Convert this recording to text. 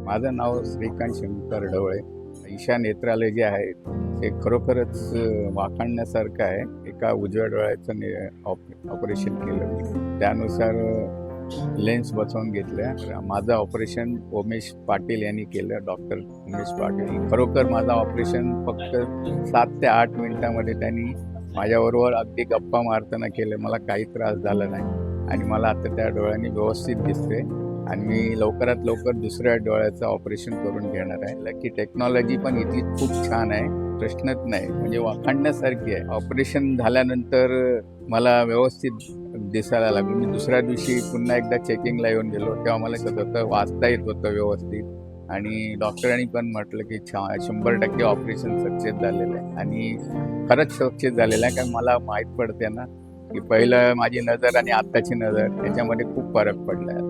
माझं नाव श्रीकांत शंकर ढवळे. ईशा नेत्रालय जे आहे ते खरोखरच वाखाणण्यासारखं आहे. एका उजव्या डोळ्याचं ऑपरेशन केलं मी. त्यानुसार लेन्स बसवून घेतल्या. माझं ऑपरेशन उमेश पाटील यांनी केलं, डॉक्टर उमेश पाटील. खरोखर माझं ऑपरेशन फक्त 7 ते 8 मिनिटामध्ये त्यांनी माझ्याबरोबर अगदी गप्पा मारताना केलं. मला काही त्रास झाला नाही आणि मला आता त्या डोळ्यांनी व्यवस्थित दिसते आणि मी लवकरात लवकर दुसऱ्या डोळ्याचं ऑपरेशन करून घेणार आहे. लकी टेक्नॉलॉजी पण इथली खूप छान आहे, प्रश्नच नाही, म्हणजे वाखाणण्यासारखी आहे. ऑपरेशन झाल्यानंतर मला व्यवस्थित दिसायला लागलं. मी दुसऱ्या दिवशी पुन्हा एकदा चेकिंगला येऊन गेलो, तेव्हा मला कसं होतं, वाचता येत होतं व्यवस्थित आणि डॉक्टरांनी पण म्हटलं की 100% ऑपरेशन सक्सेस झालेलं आहे आणि खरंच सक्सेस झालेलं आहे. कारण मला माहीत पडते ना की पहिलं माझी नजर आणि आत्ताची नजर याच्यामध्ये खूप फरक पडला आहे.